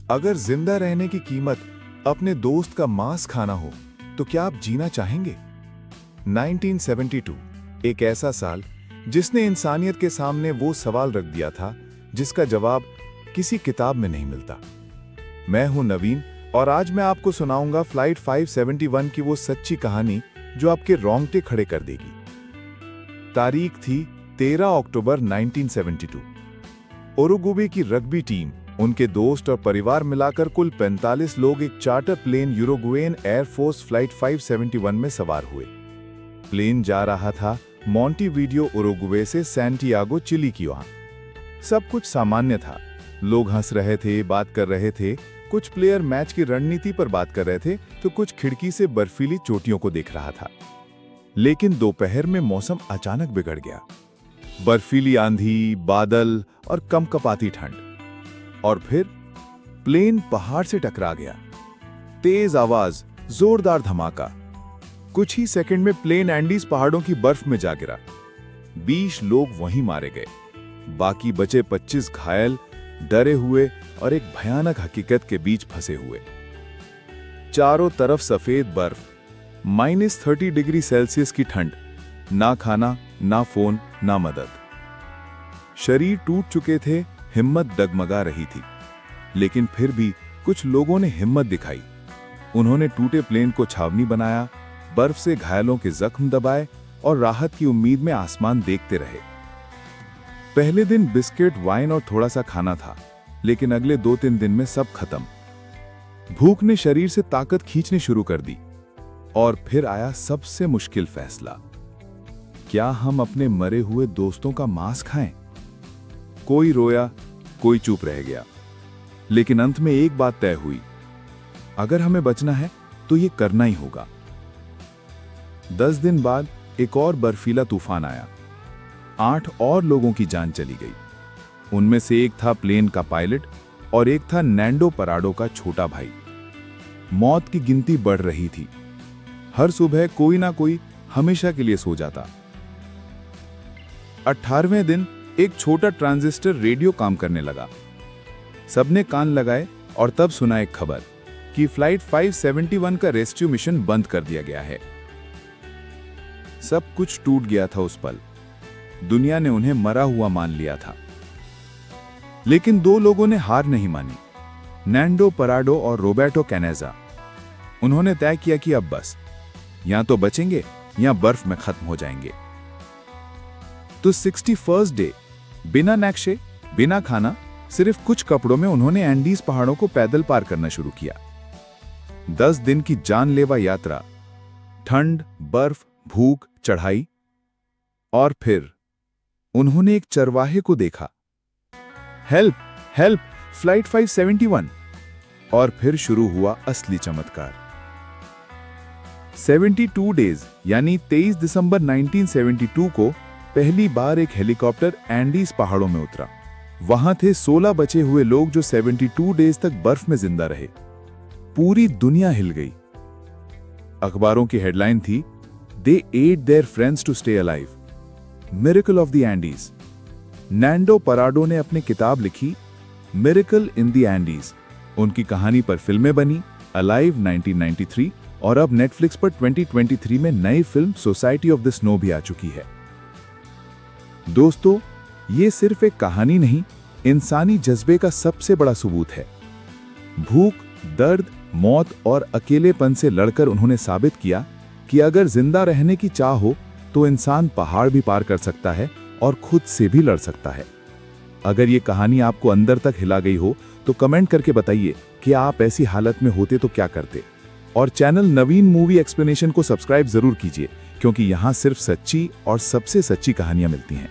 अगर जिंदा रहने की कीमत अपने दोस्त का मांस खाना हो तो क्या आप जीना चाहेंगे? 1972 एक ऐसा साल जिसने इंसानियत के सामने वो सवाल रख दिया था जिसका जवाब किसी किताब में नहीं मिलता। मैं हूं नवीन और आज मैं आपको सुनाऊंगा फ्लाइट 571 की वो सच्ची कहानी जो आपके रोंगटे खड़े कर देगी। तारीख थी 13 अक्टूबर 1972। उरुग्वे की रग्बी टीम, उनके दोस्त और परिवार मिलाकर कुल 45 लोग एक चार्टर प्लेन यूरुग्वेन एयरफोर्स फ्लाइट 571 में सवार हुए। प्लेन जा रहा था मोंटेवीडियो उरुग्वे से सैंटियागो चिली की ओर। सब कुछ सामान्य था। लोग हंस रहे थे, बात कर रहे थे। कुछ प्लेयर मैच की रणनीति पर बात कर रहे थे तो कुछ खिड़की से बर्फीली चोटियों को देख रहा था। लेकिन दोपहर में मौसम अचानक बिगड़ गया। बर्फीली आंधी, बादल और कंपकपाती ठंड। और फिर प्लेन पहाड़ से टकरा गया। तेज आवाज, जोरदार धमाका। कुछ ही सेकंड में प्लेन एंडीज पहाड़ों की बर्फ में जा गिरा। 20 लोग वहीं मारे गए। बाकी बचे 25 घायल, डरे हुए और एक भयानक हकीकत के बीच फंसे हुए। चारों तरफ सफेद बर्फ, -30 डिग्री सेल्सियस की ठंड, ना खाना, ना फोन, ना मदद। शरीर टूट चुके थे, हिम्मत डगमगा रही थी। लेकिन फिर भी कुछ लोगों ने हिम्मत दिखाई। उन्होंने टूटे प्लेन को छावनी बनाया, बर्फ से घायलों के जख्म दबाए और राहत की उम्मीद में आसमान देखते रहे। पहले दिन बिस्किट, वाइन और थोड़ा सा खाना था, लेकिन अगले 2-3 दिन में सब खत्म। भूख ने शरीर से ताकत खींचनी शुरू कर दी। और फिर आया सबसे मुश्किल फैसला। क्या हम अपने मरे हुए दोस्तों का मांस खाएं? कोई रोया, कोई चुप रह गया। लेकिन अंत में एक बात तय हुई, अगर हमें बचना है तो ये करना ही होगा। 10 दिन बाद एक और बर्फीला तूफान आया। 8 और लोगों की जान चली गई। उनमें से एक था प्लेन का पायलट और एक था नैंडो पराडो का छोटा भाई। मौत की गिनती बढ़ रही थी। हर सुबह कोई ना कोई हमेशा के लिए सो जाता। 18वें दिन एक छोटा ट्रांजिस्टर रेडियो काम करने लगा। सबने कान लगाए और तब सुना एक खबर कि फ्लाइट 571 का रेस्क्यू मिशन बंद कर दिया गया है। सब कुछ टूट गया था उस पल। दुनिया ने उन्हें मरा हुआ मान लिया था। लेकिन 2 लोगों ने हार नहीं मानी, नैंडो पराडो और रोबर्टो कैनेजा। उन्होंने तय किया कि अब बस, या तो बचेंगे या बर्फ में खत्म हो जाएंगे। तो 61st डे, बिना नक्शे, बिना खाना, सिर्फ कुछ कपड़ों में उन्होंने एंडीज पहाड़ों को पैदल पार करना शुरू किया। 10 दिन की जानलेवा यात्रा, ठंड, बर्फ, भूख, चढ़ाई। और फिर उन्होंने एक चरवाहे को देखा। Help, help, flight 571। और फिर शुरू हुआ असली चमत्कार। 72 डेज यानी 23 दिसंबर 1972 को पहली बार एक हेलीकॉप्टर एंडीज पहाड़ों में उतरा। वहां थे 16 बचे हुए लोग जो 72 डेज तक बर्फ में जिंदा रहे। पूरी दुनिया हिल गई। अखबारों की हेडलाइन थी, they ate their friends to stay alive, miracle of the Andes. Nando Parrado ने अपनी किताब लिखी, मिरेकल इन द एंडीज। उनकी कहानी पर फिल्में बनी, अलाइव 1993 और अब नेटफ्लिक्स पर 2023 में नई film society of the snow भी आ चुकी है। दोस्तों, ये सिर्फ एक कहानी नहीं, इंसानी जज्बे का सबसे बड़ा सबूत है। भूख, दर्द, मौत और अकेलेपन से लड़कर उन्होंने साबित किया कि अगर जिंदा रहने की चाह हो तो इंसान पहाड़ भी पार कर सकता है और खुद से भी लड़ सकता है। अगर ये कहानी आपको अंदर तक हिला गई हो तो कमेंट करके बताइए कि आप ऐसी हालत में होते तो क्या करते। और चैनल नवीन मूवी एक्सप्लेनेशन को सब्सक्राइब जरूर कीजिए, क्योंकि यहां सिर्फ सच्ची और सबसे सच्ची कहानियां मिलती हैं।